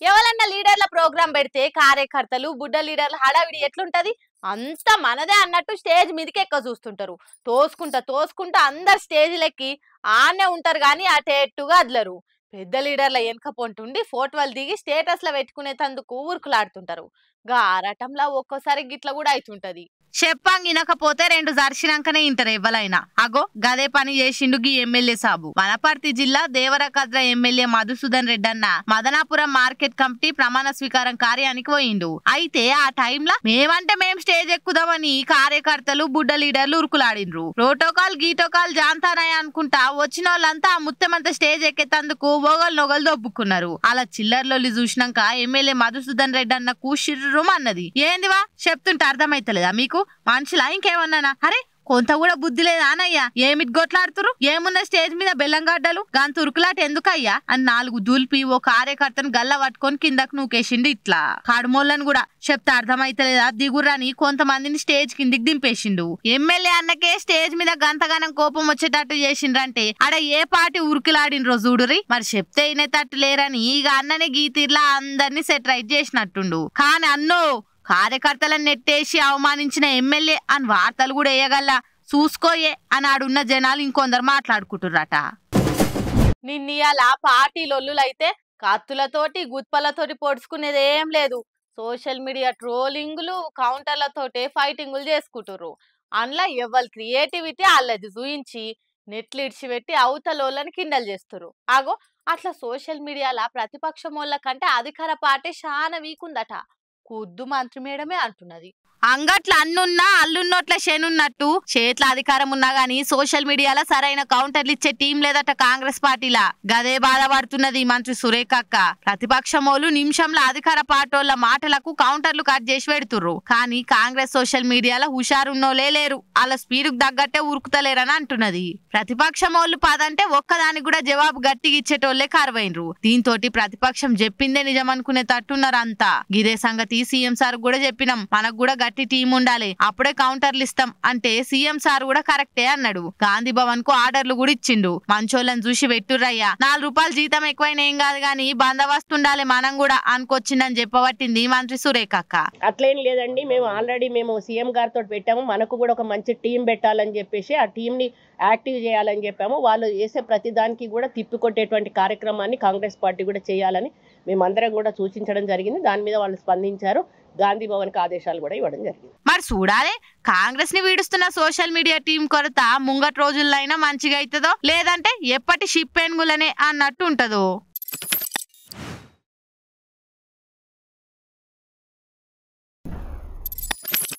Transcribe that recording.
ఎవరన్నా లీడర్ల ప్రోగ్రాం పెడితే కార్యకర్తలు బుడ్డ లీడర్ల హడావిడి ఎట్లుంటది అంతా మనదే అన్నట్టు స్టేజ్ మీదకి ఎక్క చూస్తుంటారు. తోసుకుంటా అందరు స్టేజ్లెక్కి ఆనే ఉంటారు కానీ అటేట్టుగా అదలరు. పెద్ద లీడర్ల వెనక పొంటుండి ఫోటోలు దిగి స్టేటస్ల పెట్టుకునేందుకు ఊరుకులాడుతుంటారు. గా ఆరాటంలా ఒక్కోసారి గిట్ల కూడా అవుతుంటది. చెప్పంగ్ ఇనకపోతే రెండు జర్షినాకనే ఇంటారు ఎవ్వలైనా. అగో గదే పని చేసిండు గీ ఎమ్మెల్యే సాబు. వనపర్తి జిల్లా దేవరకద్ర ఎమ్మెల్యే మధుసూదన్ రెడ్డి అన్న మదనాపురం మార్కెట్ కమిటీ ప్రమాణ స్వీకారం కార్యానికి పోయిండు. అయితే ఆ టైంలో మేం స్టేజ్ ఎక్కుదామని కార్యకర్తలు బుడ్డ లీడర్లు ఉరుకులాడిండ్రు. ప్రోటోకాల్ గీటోకాల్ జాంతానాయ అనుకుంటా వచ్చిన వాళ్ళంతా ముత్తమంత స్టేజ్ ఎక్కేతందుకు నొగలు దొబ్బుకున్నారు. అలా చిల్లర్లొల్లి చూసినాక ఎమ్మెల్యే మధుసూదన్ రెడ్డి అన్న కూషిర్రుమ్ అన్నది. ఏందివా చెప్తుంటే అర్థమైతలేదా మీకు? మనుషులా ఇంకేమన్నానా? అరే కొంత కూడా బుద్ధి లేదా అనయ్యా? ఏమిటి గొట్లాడుతురు? ఏమున్న స్టేజ్ మీద బెల్లంగడ్డలు గాని తురుకులాట ఎందుకయ్యా అని 4 దులిపి ఓ కార్యకర్తను గల్ల పట్టుకొని కిందకు నూకేసిండు. ఇట్లా కడుమోళ్ళని కూడా చెప్తే అర్థమైతలేదా దిగుర్రని కొంతమందిని స్టేజ్ కిందికి దింపేసిండు. ఎమ్మెల్యే అన్నకే స్టేజ్ మీద గంతగానం కోపం వచ్చేటట్టు చేసిండ్రంటే ఆడ ఏ పార్టీ ఉరికిలాడినరో చూడురి. మరి చెప్తే ఇనేటట్టు లేరని ఇక అన్ననే గీతీర్లా అందరినీ సెట్ రైట్ చేసినట్టుండు. కానీ అన్నో కార్యకర్తలను నెట్టేసి అవమానించిన ఎమ్మెల్యే అని వార్తలు కూడా వేయగల చూసుకోయే అని ఆడున్న జనాలు ఇంకొందరు మాట్లాడుకుంటుర్రట. నిన్నీయాల పార్టీ లొల్లులైతే కత్తులతోటి గుత్పలతోటి పొడుచుకునేది ఏం లేదు. సోషల్ మీడియా ట్రోలింగ్లు కౌంటర్లతోటే ఫైటింగులు చేసుకుంటుర్రు. అందులో ఎవరి క్రియేటివిటీ వాళ్ళది చూయించి నెట్లు ఇడిచిపెట్టి అవతలోళ్ళని కిండలు చేస్తుర్రు. ఆగో అట్లా సోషల్ మీడియాల ప్రతిపక్షం వాళ్ళ కంటే అధికార పార్టీ చాలా వీక్ ఉందట. కుద్దు మంత్రి మేడమే అంటున్నది. అంగట్ల అన్నున్నా అల్లున్నోట్ల శనున్నట్టు చేట్ల అధికారం ఉన్నా గానీ సోషల్ మీడియాలో సరైన కౌంటర్లు ఇచ్చే టీం లేదట కాంగ్రెస్ పార్టీలా. గదే బాధపడుతున్నది మంత్రి సురేఖక్క. ప్రతిపక్షమోలు నిమిషంలో అధికార పార్టీల మాటలకు కౌంటర్లు కట్ చేసి పెడుతుర్రు. కానీ కాంగ్రెస్ సోషల్ మీడియాలో హుషారున్నోలే లేరు. వాళ్ళ స్పీడ్కు తగ్గట్టే ఉరుకుతలేరని అంటున్నది. ప్రతిపక్షమోళ్ళు పదంటే ఒక్కదానికి కూడా జవాబు గట్టిగా ఇచ్చేటోళ్లే కరువైనరు. దీంతో ప్రతిపక్షం చెప్పిందే నిజం అనుకునే తట్టున్నారు అంతా. గిదే సంగతి సీఎం సార్ కూడా చెప్పినాం, మనకు కూడా గట్టి టీం ఉండాలి, అప్పుడే కౌంటర్లు ఇస్తాం అంటే సీఎం సార్ కూడా కరెక్టే అన్నాడు. గాంధీ భవన్ కు ఆర్డర్లు కూడా ఇచ్చిండు. మంచోళ్ళని చూసి పెట్టుర్రయ్యా, 4 రూపాయలు జీతం ఎక్కువైనా ఏం కాదు గానీ బందోబస్తు ఉండాలి మనం కూడా అనుకొచ్చిందని చెప్పబట్టింది మంత్రి సురేఖక్క. అట్లేం లేదండి, మేము ఆల్రెడీ సీఎం గారితో పెట్టాము, మనకు కూడా ఒక మంచి టీం పెట్టాలని చెప్పేసి ఆ టీం ని యాక్టివ్ చేయాలని చెప్పాము. వాళ్ళు చేసే ప్రతి దానికి కూడా తిప్పికొట్టేటువంటి కార్యక్రమాన్ని కాంగ్రెస్ పార్టీ కూడా చేయాలని మేమందరం కూడా సూచించడం జరిగింది. దాని మీద వాళ్ళు స్పందించారు. గాంధీ భవన్ కి ఆదేశాలు కూడా ఇవ్వడం జరిగింది. మరి చూడాలి కాంగ్రెస్ ని వీడుస్తున్న సోషల్ మీడియా టీం కొరత ముంగటి రోజుల్లో అయినా మంచిగా అవుతుందో లేదంటే ఎప్పటి షిప్ పెనుగులనే అన్నట్టు ఉంటదో.